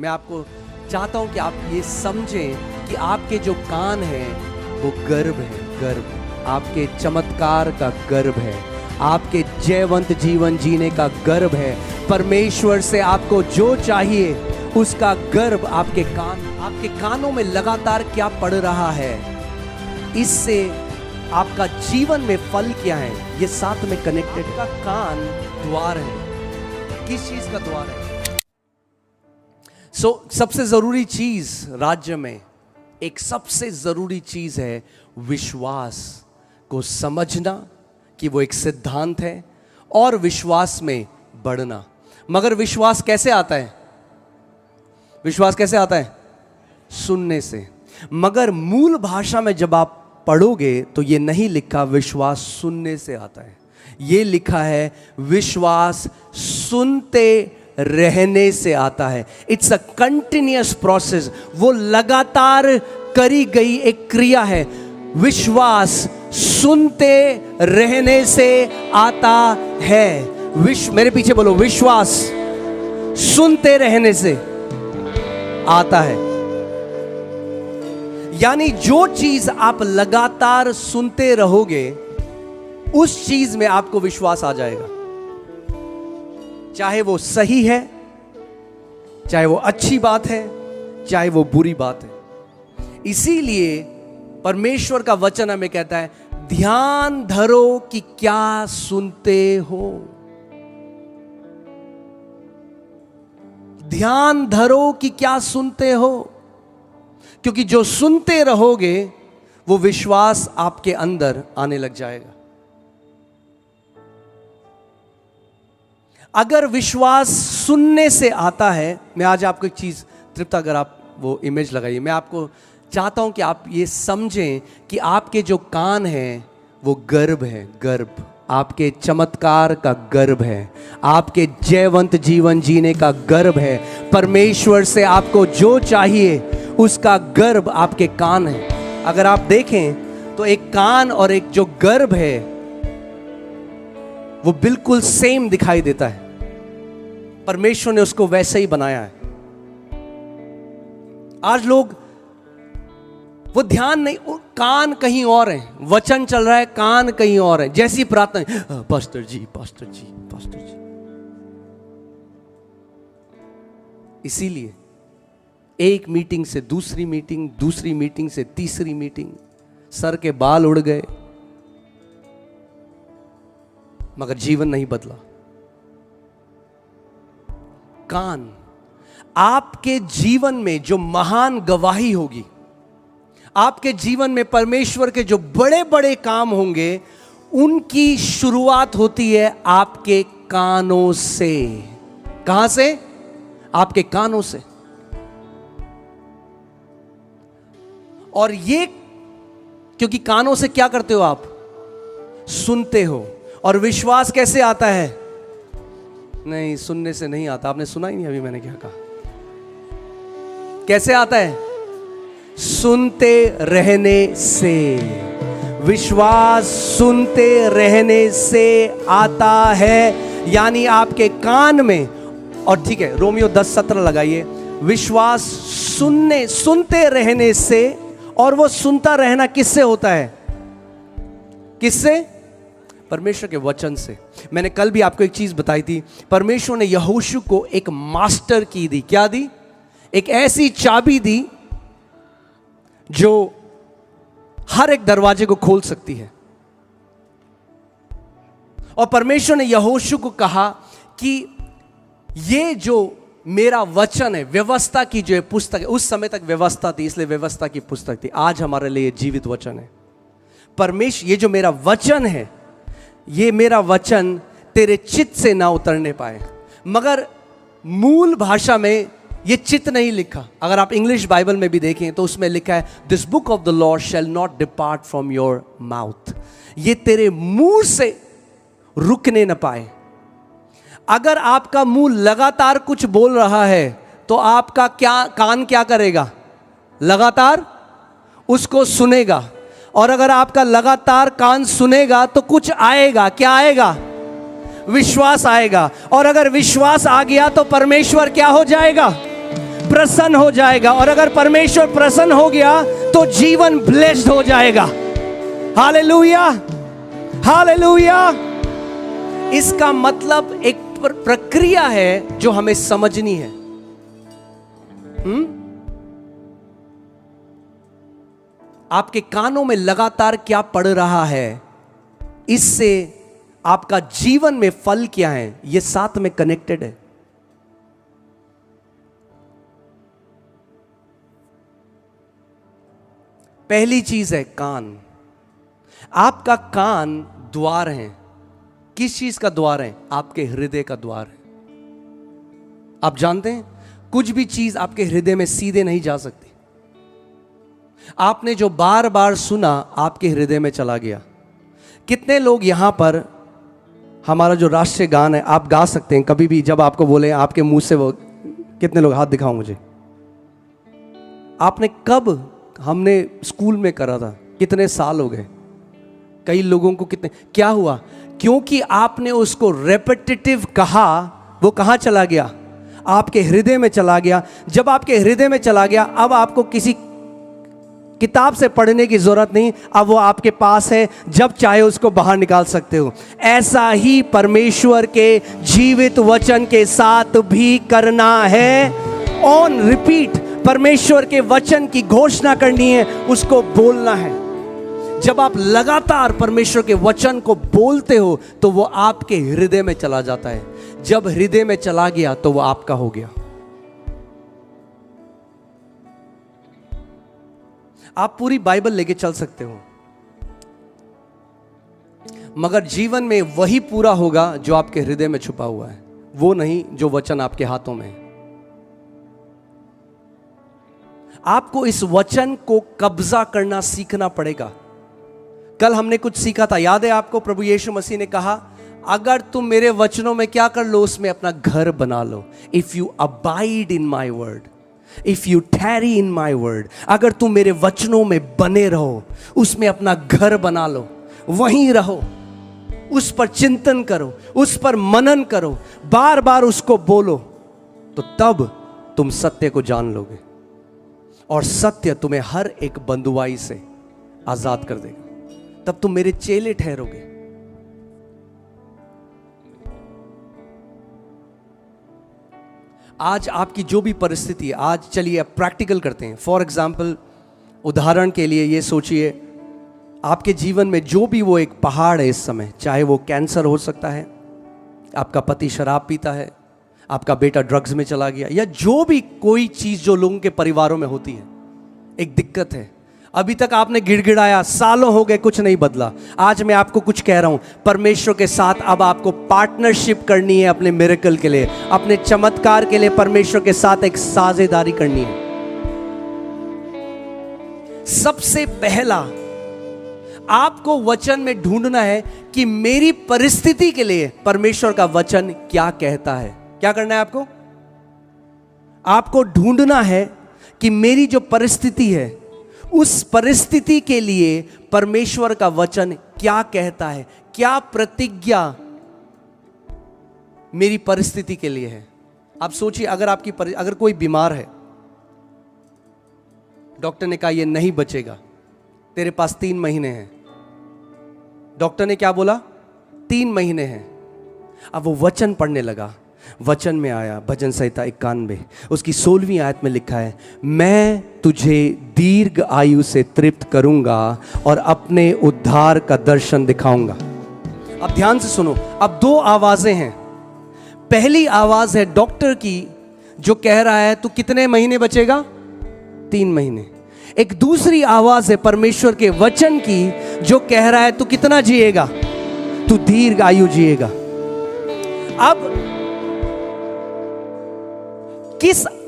मैं आपको चाहता हूं कि आप ये समझें कि आपके जो कान हैं वो गर्भ है, गर्भ आपके चमत्कार का गर्भ है, आपके जयवंत जीवन जीने का गर्भ है। परमेश्वर से आपको जो चाहिए उसका गर्भ आपके कानों में लगातार क्या पड़ रहा है, इससे आपका जीवन में फल क्या है, ये साथ में कनेक्टेड। का कान द्वार है। किस चीज का द्वार है? सबसे जरूरी चीज राज्य में एक सबसे जरूरी चीज है विश्वास को समझना कि वो एक सिद्धांत है और विश्वास में बढ़ना। मगर विश्वास कैसे आता है? विश्वास कैसे आता है? सुनने से। मगर मूल भाषा में जब आप पढ़ोगे तो ये नहीं लिखा विश्वास सुनने से आता है, ये लिखा है विश्वास सुनते रहने से आता है। इट्स अ कंटिन्यूअस प्रोसेस, वो लगातार करी गई एक क्रिया है। विश्वास सुनते रहने से आता है। मेरे पीछे बोलो, विश्वास सुनते रहने से आता है। यानी जो चीज आप लगातार सुनते रहोगे उस चीज में आपको विश्वास आ जाएगा, चाहे वो सही है, चाहे वो अच्छी बात है, चाहे वो बुरी बात है। इसीलिए परमेश्वर का वचन हमें कहता है ध्यान धरो कि क्या सुनते हो। ध्यान धरो कि क्या सुनते हो, क्योंकि जो सुनते रहोगे वो विश्वास आपके अंदर आने लग जाएगा। अगर विश्वास सुनने से आता है, मैं आज आपको एक चीज तृप्त, अगर आप वो इमेज लगाइए, मैं आपको चाहता हूं कि आप ये समझें कि आपके जो कान हैं वो गर्भ है, गर्भ आपके चमत्कार का गर्भ है, आपके जयवंत जीवन जीने का गर्भ है। परमेश्वर से आपको जो चाहिए उसका गर्भ आपके कान है। अगर आप देखें तो एक कान और एक जो गर्भ है वो बिल्कुल सेम दिखाई देता है। परमेश्वर ने उसको वैसे ही बनाया है। आज लोग वो ध्यान नहीं, कान कहीं और है, वचन चल रहा है, कान कहीं और है। जैसी प्रार्थना, पास्टर जी, पास्टर जी, पास्टर जी। इसीलिए एक मीटिंग से दूसरी मीटिंग, दूसरी मीटिंग से तीसरी मीटिंग, सर के बाल उड़ गए मगर जीवन नहीं बदला। कान आपके जीवन में जो महान गवाही होगी, आपके जीवन में परमेश्वर के जो बड़े बड़े काम होंगे, उनकी शुरुआत होती है आपके कानों से। कहां से? आपके कानों से। और ये क्योंकि कानों से क्या करते हो आप? सुनते हो। और विश्वास कैसे आता है? नहीं, सुनने से नहीं आता। आपने सुना ही नहीं अभी मैंने क्या कहा। कैसे आता है? सुनते रहने से। विश्वास सुनते रहने से आता है। यानी आपके कान में, और ठीक है, रोमियो 10:17 लगाइए। विश्वास सुनते रहने से, और वो सुनता रहना किससे होता है? किससे? परमेश्वर के वचन से। मैंने कल भी आपको एक चीज बताई थी, परमेश्वर ने यहोशू को एक मास्टर की दी। क्या दी? एक ऐसी चाबी दी जो हर एक दरवाजे को खोल सकती है। और परमेश्वर ने यहोशू को कहा कि ये जो मेरा वचन है, व्यवस्था की जो पुस्तक है, उस समय तक व्यवस्था थी इसलिए व्यवस्था की पुस्तक थी, आज हमारे लिए जीवित वचन है। परमेश्वर, ये जो मेरा वचन है, ये मेरा वचन तेरे चित्त से ना उतरने पाए। मगर मूल भाषा में ये चित्त नहीं लिखा। अगर आप इंग्लिश बाइबल में भी देखें तो उसमें लिखा है this book of the law shall not depart from your mouth. ये तेरे मुंह से रुकने न पाए। अगर आपका मुंह लगातार कुछ बोल रहा है तो आपका कान क्या करेगा? लगातार उसको सुनेगा। और अगर आपका लगातार कान सुनेगा तो कुछ आएगा। क्या आएगा? विश्वास आएगा। और अगर विश्वास आ गया तो परमेश्वर क्या हो जाएगा? प्रसन्न हो जाएगा, और अगर परमेश्वर प्रसन्न हो गया तो जीवन ब्लेस्ड हो जाएगा। Hallelujah, hallelujah. इसका मतलब एक प्रक्रिया है जो हमें समझनी है। आपके कानों में लगातार क्या पड़ रहा है, इससे आपका जीवन में फल क्या है, ये साथ में कनेक्टेड है। पहली चीज है कान। आपका कान द्वार है। किस चीज का द्वार है? आपके हृदय का द्वार है। आप जानते हैं कुछ भी चीज आपके हृदय में सीधे नहीं जा सकती। आपने जो बार बार सुना आपके हृदय में चला गया। कितने लोग यहां पर, हमारा जो राष्ट्रीय गान है आप गा सकते हैं कभी भी, जब आपको बोले आपके मुंह से वो, कितने लोग हाथ दिखाओ मुझे। आपने कब, हमने स्कूल में करा था, कितने साल हो गए, कई लोगों को कितने, क्या हुआ? क्योंकि आपने उसको रेपिटेटिव कहा, वो कहां चला गया? आपके हृदय में चला गया। जब आपके हृदय में चला गया, अब आपको किसी किताब से पढ़ने की जरूरत नहीं, अब वो आपके पास है, जब चाहे उसको बाहर निकाल सकते हो। ऐसा ही परमेश्वर के जीवित वचन के साथ भी करना है। ऑन रिपीट परमेश्वर के वचन की घोषणा करनी है, उसको बोलना है। जब आप लगातार परमेश्वर के वचन को बोलते हो तो वो आपके हृदय में चला जाता है। जब हृदय में चला गया तो वो आपका हो गया। आप पूरी बाइबल लेके चल सकते हो, मगर जीवन में वही पूरा होगा जो आपके हृदय में छुपा हुआ है, वो नहीं जो वचन आपके हाथों में है। आपको इस वचन को कब्जा करना सीखना पड़ेगा। कल हमने कुछ सीखा था, याद है आपको? प्रभु यीशु मसीह ने कहा, अगर तुम मेरे वचनों में क्या कर लो, उसमें अपना घर बना लो। If you abide in my word, if you tarry in my word, अगर तुम मेरे वचनों में बने रहो, उसमें अपना घर बना लो, वहीं रहो, उस पर चिंतन करो, उस पर मनन करो, बार बार उसको बोलो, तो तब तुम सत्य को जान लोगे और सत्य तुम्हें हर एक बंधुआई से आजाद कर देगा। तब तुम मेरे चेले ठहरोगे। आज आपकी जो भी परिस्थिति है, आज चलिए अब प्रैक्टिकल करते हैं। फॉर एग्जाम्पल, उदाहरण के लिए ये सोचिए, आपके जीवन में जो भी वो एक पहाड़ है इस समय, चाहे वो कैंसर हो सकता है, आपका पति शराब पीता है, आपका बेटा ड्रग्स में चला गया, या जो भी कोई चीज जो लोगों के परिवारों में होती है, एक दिक्कत है। अभी तक आपने गिड़गिड़ाया, सालों हो गए, कुछ नहीं बदला। आज मैं आपको कुछ कह रहा हूं, परमेश्वर के साथ अब आपको पार्टनरशिप करनी है अपने मिरेकल के लिए, अपने चमत्कार के लिए परमेश्वर के साथ एक साझेदारी करनी है। सबसे पहला आपको वचन में ढूंढना है कि मेरी परिस्थिति के लिए परमेश्वर का वचन क्या कहता है। क्या करना है आपको? आपको ढूंढना है कि मेरी जो परिस्थिति है, उस परिस्थिति के लिए परमेश्वर का वचन क्या कहता है, क्या प्रतिज्ञा मेरी परिस्थिति के लिए है। आप सोचिए, अगर कोई बीमार है, डॉक्टर ने कहा ये नहीं बचेगा, तेरे पास 3 महीने हैं। डॉक्टर ने क्या बोला? 3 महीने हैं। अब वो वचन पढ़ने लगा। वचन में आया, भजन संहिता 91 उसकी 16वीं आयत में लिखा है, मैं तुझे दीर्घ आयु से तृप्त करूंगा और अपने उद्धार का दर्शन दिखाऊंगा। अब ध्यान से सुनो, अब 2 आवाजें हैं। पहली आवाज है डॉक्टर की, जो कह रहा है तू कितने महीने बचेगा? 3 महीने। एक दूसरी आवाज है परमेश्वर के वचन की, जो कह रहा है तू कितना जिएगा? तू दीर्घ आयु जिएगा। अब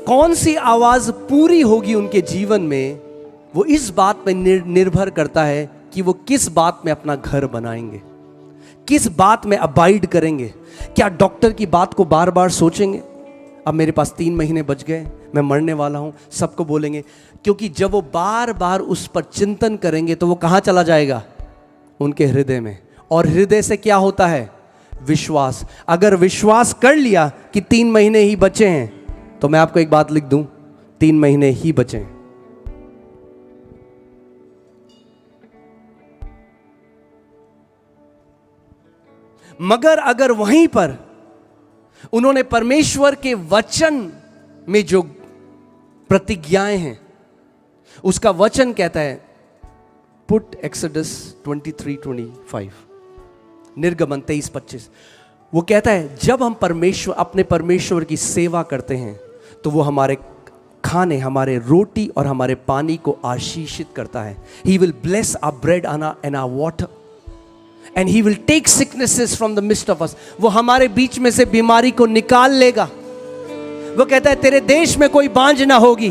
कौन सी आवाज पूरी होगी उनके जीवन में, वो इस बात पर निर्भर करता है कि वो किस बात में अपना घर बनाएंगे, किस बात में अबाइड करेंगे। क्या डॉक्टर की बात को बार बार सोचेंगे, अब मेरे पास 3 महीने बच गए, मैं मरने वाला हूं, सबको बोलेंगे? क्योंकि जब वो बार बार उस पर चिंतन करेंगे तो वो कहां चला जाएगा? उनके हृदय में। और हृदय से क्या होता है? विश्वास। अगर विश्वास कर लिया कि 3 महीने ही बचे हैं, तो मैं आपको एक बात लिख दूं, 3 महीने ही बचे। मगर अगर वहीं पर उन्होंने परमेश्वर के वचन में जो प्रतिज्ञाएं हैं, उसका वचन कहता है, पुट एक्सोडस 23:25, निर्गमन 23:25, वो कहता है जब हम अपने परमेश्वर की सेवा करते हैं तो वो हमारे खाने, हमारे रोटी और हमारे पानी को आशीषित करता है। He will bless our bread and our water and he will take sicknesses from the midst of us। वो हमारे बीच में से बीमारी को निकाल लेगा। वो कहता है तेरे देश में कोई बांझ ना होगी,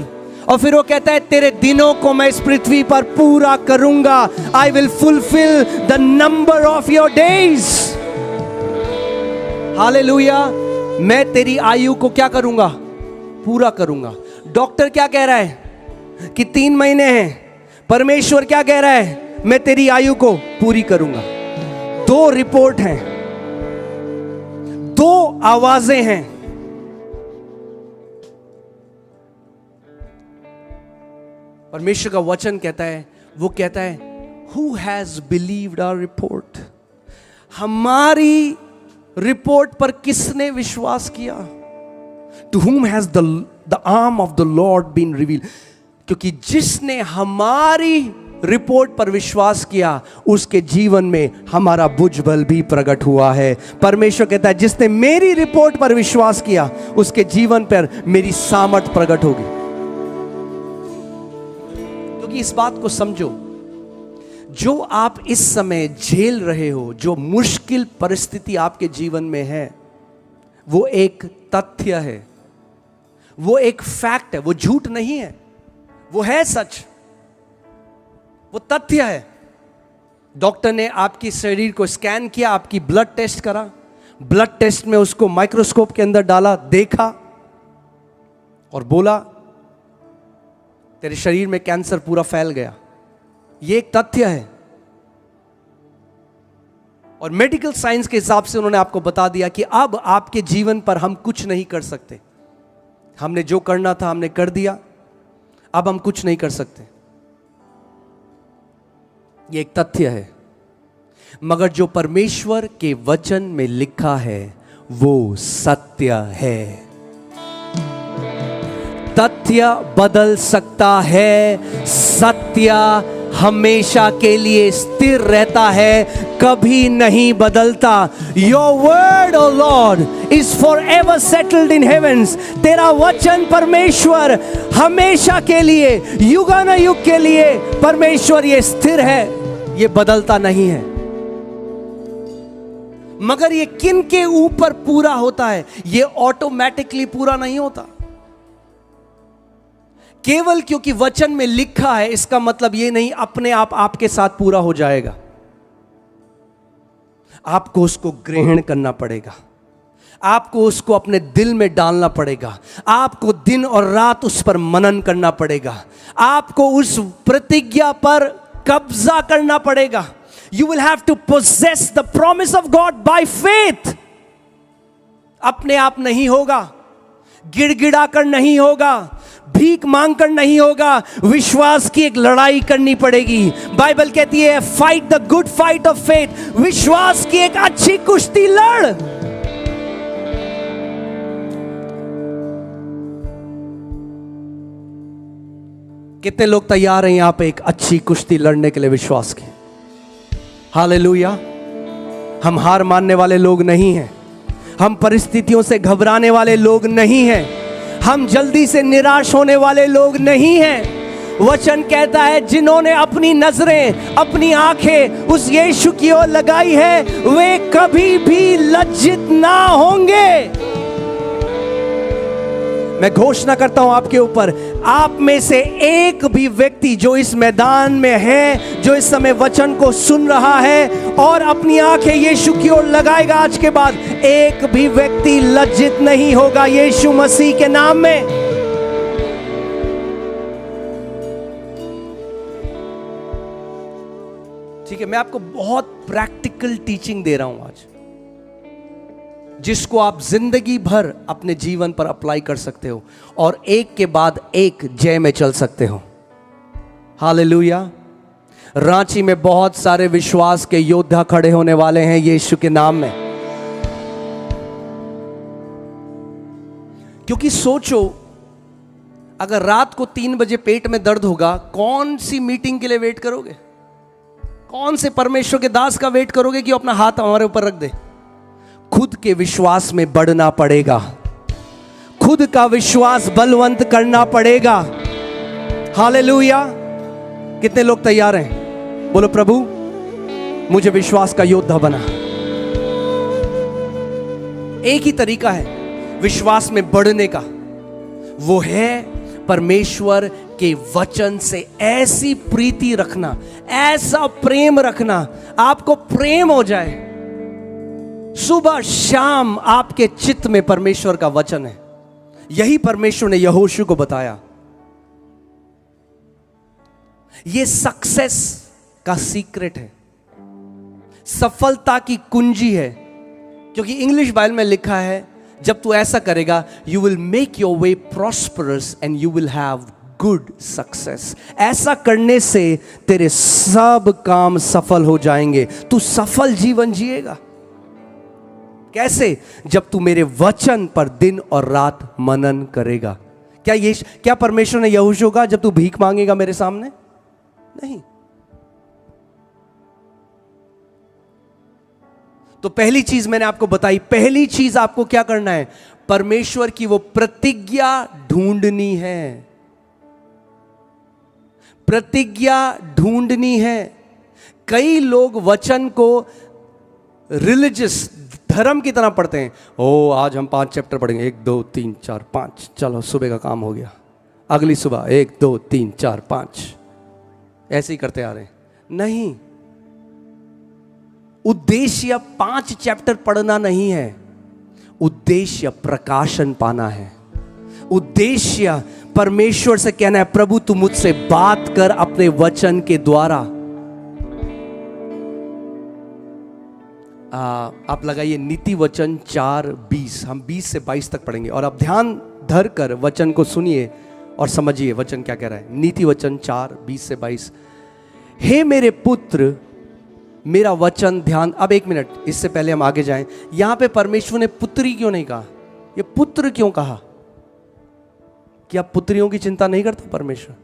और फिर वो कहता है तेरे दिनों को मैं इस पृथ्वी पर पूरा करूंगा। I will fulfill the number of your days। Hallelujah. मैं तेरी आयु को क्या करूंगा? पूरा करूंगा। डॉक्टर क्या कह रहा है कि 3 महीने हैं, परमेश्वर क्या कह रहा है? मैं तेरी आयु को पूरी करूंगा। 2 रिपोर्ट हैं, 2 आवाजें हैं। परमेश्वर का वचन कहता है, वो कहता है who has believed our report. हमारी रिपोर्ट पर किसने विश्वास किया? To whom has the arm of the Lord been revealed। क्योंकि जिसने हमारी रिपोर्ट पर विश्वास किया उसके जीवन में हमारा भुजबल भी प्रकट हुआ है। परमेश्वर कहता है जिसने मेरी रिपोर्ट पर विश्वास किया उसके जीवन पर मेरी सामर्थ प्रकट होगी। क्योंकि इस बात को समझो, जो आप इस समय झेल रहे हो, जो मुश्किल परिस्थिति आपके जीवन में है, वो एक तथ्य है, वो एक फैक्ट है, वो झूठ नहीं है, वो है सच, वो तथ्य है। डॉक्टर ने आपकी शरीर को स्कैन किया, आपकी ब्लड टेस्ट करा, ब्लड टेस्ट में उसको माइक्रोस्कोप के अंदर डाला, देखा और बोला तेरे शरीर में कैंसर पूरा फैल गया। ये एक तथ्य है। और मेडिकल साइंस के हिसाब से उन्होंने आपको बता दिया कि अब आपके जीवन पर हम कुछ नहीं कर सकते। हमने जो करना था हमने कर दिया, अब हम कुछ नहीं कर सकते। यह एक तथ्य है। मगर जो परमेश्वर के वचन में लिखा है वो सत्य है। तथ्य बदल सकता है, सत्य हमेशा के लिए स्थिर रहता है, कभी नहीं बदलता। Your word, O Lord, is forever settled in heavens। तेरा वचन परमेश्वर हमेशा के लिए, युगानुयुग के लिए परमेश्वर ये स्थिर है, ये बदलता नहीं है। मगर ये किन के ऊपर पूरा होता है? ये ऑटोमेटिकली पूरा नहीं होता। केवल क्योंकि वचन में लिखा है इसका मतलब ये नहीं अपने आप आपके साथ पूरा हो जाएगा। आपको उसको ग्रहण करना पड़ेगा, आपको उसको अपने दिल में डालना पड़ेगा, आपको दिन और रात उस पर मनन करना पड़ेगा, आपको उस प्रतिज्ञा पर कब्जा करना पड़ेगा। You will have to possess the promise of God by faith। अपने आप नहीं होगा, गिड़गिड़ा कर नहीं होगा, भीख मांग कर नहीं होगा, विश्वास की एक लड़ाई करनी पड़ेगी। बाइबल कहती है fight the good fight of faith. विश्वास की एक अच्छी कुश्ती लड़। कितने लोग तैयार हैं यहां पे एक अच्छी कुश्ती लड़ने के लिए विश्वास की? हालेलुया। हम हार मानने वाले लोग नहीं हैं, हम परिस्थितियों से घबराने वाले लोग नहीं हैं, हम जल्दी से निराश होने वाले लोग नहीं हैं। वचन कहता है जिन्होंने अपनी नजरें, अपनी आंखें उस यीशु की ओर लगाई है वे कभी भी लज्जित ना होंगे। मैं घोषणा करता हूं आपके ऊपर, आप में से एक भी व्यक्ति जो इस मैदान में है, जो इस समय वचन को सुन रहा है और अपनी आंखें यीशु की ओर लगाएगा, आज के बाद एक भी व्यक्ति लज्जित नहीं होगा यीशु मसीह के नाम में। ठीक है, मैं आपको बहुत प्रैक्टिकल टीचिंग दे रहा हूं आज। जिसको आप जिंदगी भर अपने जीवन पर अप्लाई कर सकते हो और एक के बाद एक जय में चल सकते हो। हालेलुया। रांची में बहुत सारे विश्वास के योद्धा खड़े होने वाले हैं यीशु के नाम में। क्योंकि सोचो, अगर रात को 3 बजे पेट में दर्द होगा, कौन सी मीटिंग के लिए वेट करोगे? कौन से परमेश्वर के दास का वेट करोगे कि वो अपना हाथ हमारे ऊपर रख दे? खुद के विश्वास में बढ़ना पड़ेगा, खुद का विश्वास बलवंत करना पड़ेगा। हालेलुया। कितने लोग तैयार हैं? बोलो, प्रभु मुझे विश्वास का योद्धा बना। एक ही तरीका है विश्वास में बढ़ने का, वो है परमेश्वर के वचन से ऐसी प्रीति रखना, ऐसा प्रेम रखना, आपको प्रेम हो जाए। सुबह शाम आपके चित्त में परमेश्वर का वचन है। यही परमेश्वर ने यहोशू को बताया। ये सक्सेस का सीक्रेट है, सफलता की कुंजी है। क्योंकि इंग्लिश बाइबल में लिखा है, जब तू ऐसा करेगा, you will make your way prosperous and you will have good success. ऐसा करने से तेरे सब काम सफल हो जाएंगे, तू सफल जीवन जिएगा। कैसे? जब तू मेरे वचन पर दिन और रात मनन करेगा। क्या परमेश्वर ने यहोशू कहा जब तू भीख मांगेगा मेरे सामने? नहीं। तो पहली चीज मैंने आपको बताई, पहली चीज आपको क्या करना है? परमेश्वर की वो प्रतिज्ञा ढूंढनी है, प्रतिज्ञा ढूंढनी है। कई लोग वचन को रिलीजियस धर्म की तरह पढ़ते हैं। ओ आज हम 5 चैप्टर पढ़ेंगे, 1 2 3 4 5, चलो सुबह का काम हो गया, अगली सुबह 1 2 3 4 5, ऐसे ही करते आ रहे हैं। नहीं, उद्देश्य 5 चैप्टर पढ़ना नहीं है, उद्देश्य प्रकाशन पाना है। उद्देश्य परमेश्वर से कहना है, प्रभु तू मुझसे बात कर अपने वचन के द्वारा। आप लगाइए नीति वचन 4:20, हम 20 से 22 तक पढ़ेंगे और आप ध्यान धर कर वचन को सुनिए और समझिए वचन क्या कह रहा है। नीति वचन 4:20 से 22। हे मेरे पुत्र, मेरा वचन ध्यान। अब 1 मिनट, इससे पहले हम आगे जाएं, यहां पे परमेश्वर ने पुत्री क्यों नहीं कहा? ये पुत्र क्यों कहा? क्या पुत्रियों की चिंता नहीं करता परमेश्वर?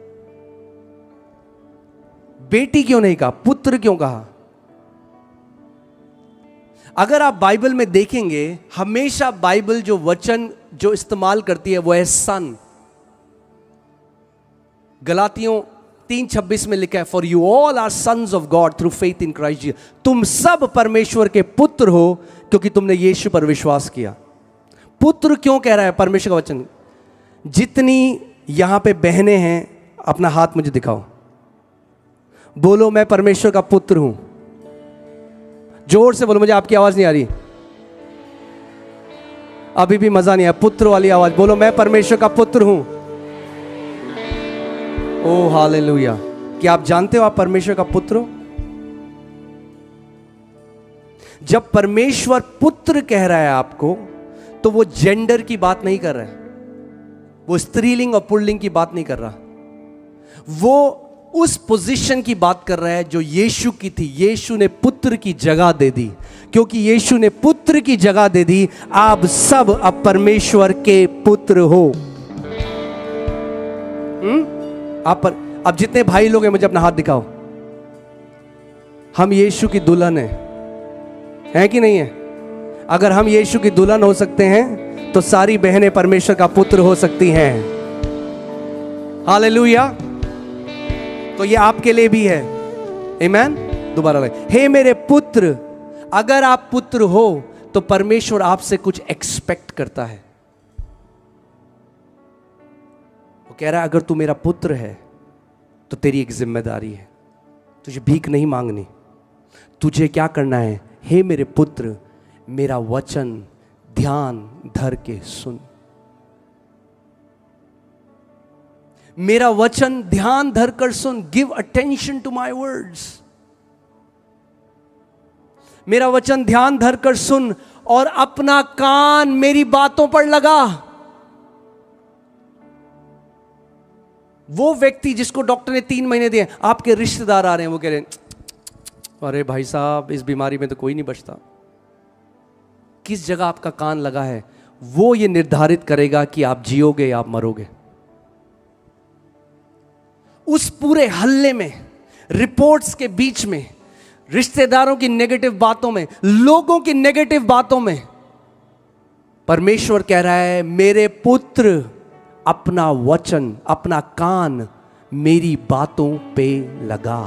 बेटी क्यों नहीं कहा? पुत्र क्यों कहा? अगर आप बाइबल में देखेंगे, हमेशा बाइबल जो वचन जो इस्तेमाल करती है वो है सन। गलातियों 3:26 में लिखा है, for you all are sons of God through faith in Christ Jesus. तुम सब परमेश्वर के पुत्र हो क्योंकि तुमने यीशु पर विश्वास किया। पुत्र क्यों कह रहा है परमेश्वर का वचन? जितनी यहां पे बहनें हैं, अपना हाथ मुझे दिखाओ, बोलो मैं परमेश्वर का पुत्र हूं। जोर से बोलो, मुझे आपकी आवाज नहीं आ रही, अभी भी मजा नहीं आया। पुत्र वाली आवाज बोलो, मैं परमेश्वर का पुत्र हूं। ओ हालेलुया। क्या आप जानते हो आप परमेश्वर का पुत्र हो? जब परमेश्वर पुत्र कह रहा है आपको, तो वो जेंडर की बात नहीं कर रहा है, वो स्त्रीलिंग और पुल्लिंग की बात नहीं कर रहा, वो उस पोजीशन की बात कर रहा है जो यीशु की थी। यीशु ने पुत्र की जगह दे दी। क्योंकि यीशु ने पुत्र की जगह दे दी, आप सब अब परमेश्वर के पुत्र हो। आप पर, अब जितने भाई लोग हैं मुझे अपना हाथ दिखाओ। हम यीशु की दुल्हन है कि नहीं है? अगर हम यीशु की दुल्हन हो सकते हैं तो सारी बहनें परमेश्वर का पुत्र हो सकती हैं। हालेलुया। तो ये आपके लिए भी है। आमीन। दोबारा लगे, हे मेरे पुत्र। अगर आप पुत्र हो तो परमेश्वर आपसे कुछ एक्सपेक्ट करता है। वो कह रहा है, अगर तू मेरा पुत्र है तो तेरी एक जिम्मेदारी है, तुझे भीख नहीं मांगनी। तुझे क्या करना है? हे मेरे पुत्र, मेरा वचन ध्यान धर के सुन। मेरा वचन ध्यान धर कर सुन। Give attention to my words. मेरा वचन ध्यान धर कर सुन और अपना कान मेरी बातों पर लगा। वो व्यक्ति जिसको डॉक्टर ने 3 महीने दिए, आपके रिश्तेदार आ रहे हैं, वो कह रहे हैं अरे भाई साहब इस बीमारी में तो कोई नहीं बचता। किस जगह आपका कान लगा है वो ये निर्धारित करेगा कि आप जियोगे या आप मरोगे। उस पूरे हल्ले में, रिपोर्ट्स के बीच में, रिश्तेदारों की नेगेटिव बातों में, लोगों की नेगेटिव बातों में, परमेश्वर कह रहा है मेरे पुत्र अपना वचन, अपना कान मेरी बातों पे लगा।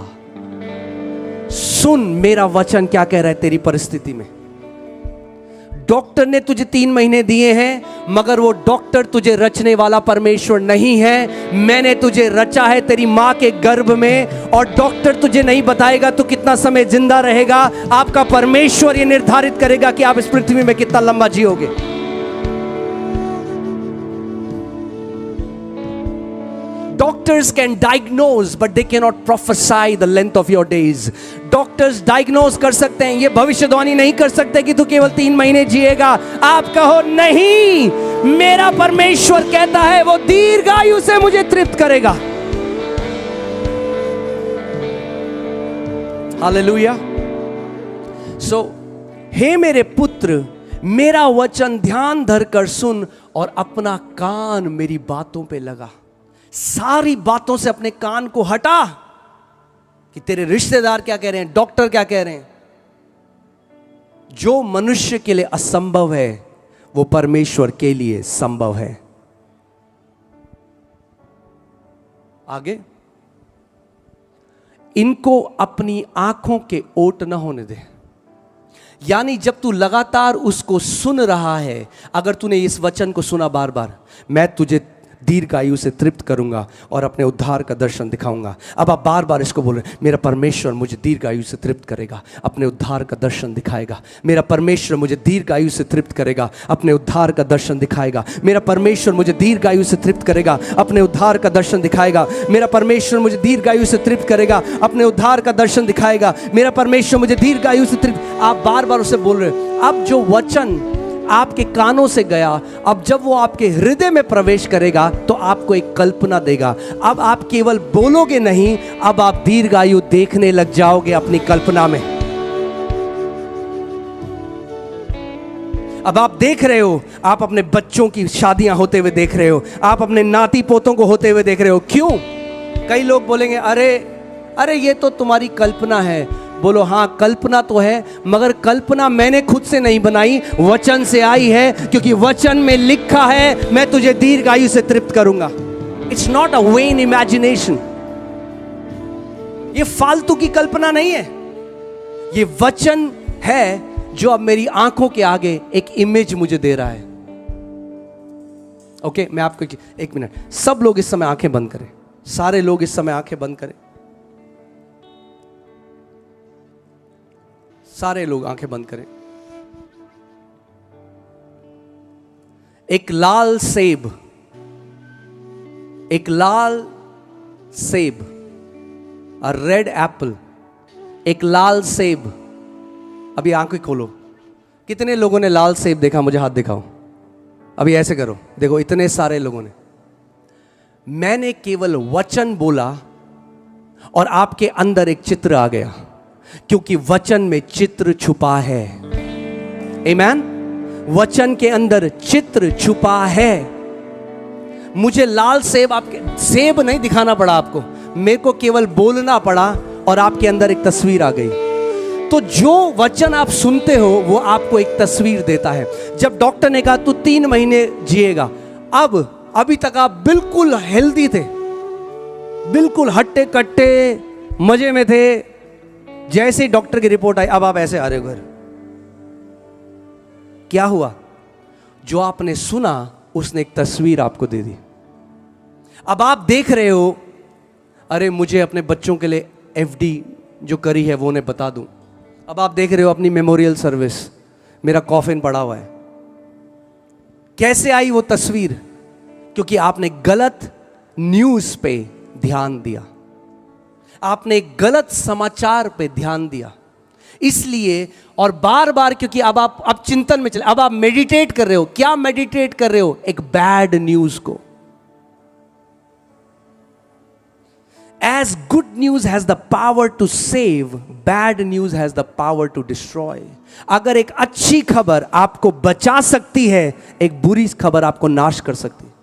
सुन मेरा वचन क्या कह रहा है तेरी परिस्थिति में। डॉक्टर ने तुझे 3 महीने दिए हैं, मगर वो डॉक्टर तुझे रचने वाला परमेश्वर नहीं है। मैंने तुझे रचा है तेरी मां के गर्भ में, और डॉक्टर तुझे नहीं बताएगा तू कितना समय जिंदा रहेगा। आपका परमेश्वर ये निर्धारित करेगा कि आप इस पृथ्वी में कितना लंबा जियोगे। Doctors can diagnose, but they cannot prophesy the length of your days. Doctors diagnose कर सकते हैं, ये भविष्यवाणी नहीं कर सकते कि तू केवल 3 महीने जिएगा। आप कहो नहीं, मेरा परमेश्वर कहता है वो दीर्घायु से मुझे तृप्त करेगा। हालेलुया। सो हे मेरे पुत्र, मेरा वचन ध्यान धरकर सुन और अपना कान मेरी बातों पे लगा। सारी बातों से अपने कान को हटा कि तेरे रिश्तेदार क्या कह रहे हैं, डॉक्टर क्या कह रहे हैं। जो मनुष्य के लिए असंभव है वो परमेश्वर के लिए संभव है। आगे, इनको अपनी आंखों के ओट न होने दे। यानी जब तू लगातार उसको सुन रहा है, अगर तूने इस वचन को सुना बार बार, मैं तुझे दीर्घायु से तृप्त करूंगा और अपने उद्धार का दर्शन दिखाऊंगा। अब आप बार बार इसको बोल रहे हैं, मेरा परमेश्वर मुझे दीर्घायु से तृप्त करेगा, अपने उद्धार का दर्शन दिखाएगा। मेरा परमेश्वर मुझे दीर्घायु से तृप्त करेगा, अपने उद्धार का दर्शन दिखाएगा। मेरा परमेश्वर मुझे दीर्घायु से तृप्त करेगा, अपने उद्धार का दर्शन दिखाएगा। मेरा परमेश्वर मुझे दीर्घायु से तृप्त करेगा, अपने उद्धार का दर्शन दिखाएगा। मेरा परमेश्वर मुझे दीर्घायु से तृप्त। आप बार बार उसे बोल रहे हो। अब जो वचन आपके कानों से गया, अब जब वो आपके हृदय में प्रवेश करेगा तो आपको एक कल्पना देगा। अब आप केवल बोलोगे नहीं, अब आप दीर्घायु देखने लग जाओगे अपनी कल्पना में। अब आप देख रहे हो, आप अपने बच्चों की शादियां होते हुए देख रहे हो, आप अपने नाती पोतों को होते हुए देख रहे हो। क्यों? कई लोग बोलेंगे अरे ये तो तुम्हारी कल्पना है। बोलो हाँ, कल्पना तो है, मगर कल्पना मैंने खुद से नहीं बनाई, वचन से आई है। क्योंकि वचन में लिखा है मैं तुझे दीर्घायु से तृप्त करूंगा। It's not a when imagination. ये फालतू की कल्पना नहीं है, ये वचन है जो अब मेरी आंखों के आगे एक इमेज मुझे दे रहा है। ओके, मैं आपको एक मिनट, सब लोग इस समय आंखें बंद करें। सारे लोग इस समय आंखें बंद करें। सारे लोग आंखें बंद करें। एक लाल सेब, एक लाल सेब, अ रेड एप्पल, एक लाल सेब। अभी आंखें खोलो। कितने लोगों ने लाल सेब देखा? मुझे हाथ दिखाओ। अभी ऐसे करो, देखो इतने सारे लोगों ने। मैंने केवल वचन बोला और आपके अंदर एक चित्र आ गया, क्योंकि वचन में चित्र छुपा है। आमीन। वचन के अंदर चित्र छुपा है। मुझे लाल सेब, आपके सेब नहीं दिखाना पड़ा आपको, मेरे को केवल बोलना पड़ा और आपके अंदर एक तस्वीर आ गई। तो जो वचन आप सुनते हो वो आपको एक तस्वीर देता है। जब डॉक्टर ने कहा तू 3 महीने जिएगा, अभी तक आप बिल्कुल हेल्दी थे, बिल्कुल हट्टे कट्टे मजे में थे। जैसे ही डॉक्टर की रिपोर्ट आई, अब आप ऐसे आ रहे हो घर। क्या हुआ? जो आपने सुना उसने एक तस्वीर आपको दे दी। अब आप देख रहे हो, अरे मुझे अपने बच्चों के लिए एफडी जो करी है वो उन्हें बता दूं। अब आप देख रहे हो अपनी मेमोरियल सर्विस, मेरा कॉफिन पड़ा हुआ है। कैसे आई वो तस्वीर? क्योंकि आपने गलत न्यूज़ पे ध्यान दिया, आपने गलत समाचार पे ध्यान दिया। इसलिए और बार बार, क्योंकि अब चिंतन में चले, अब आप मेडिटेट कर रहे हो। क्या मेडिटेट कर रहे हो? एक बैड न्यूज को। As good news has the power to save, bad news has the power to destroy. अगर एक अच्छी खबर आपको बचा सकती है, एक बुरी खबर आपको नाश कर सकती है।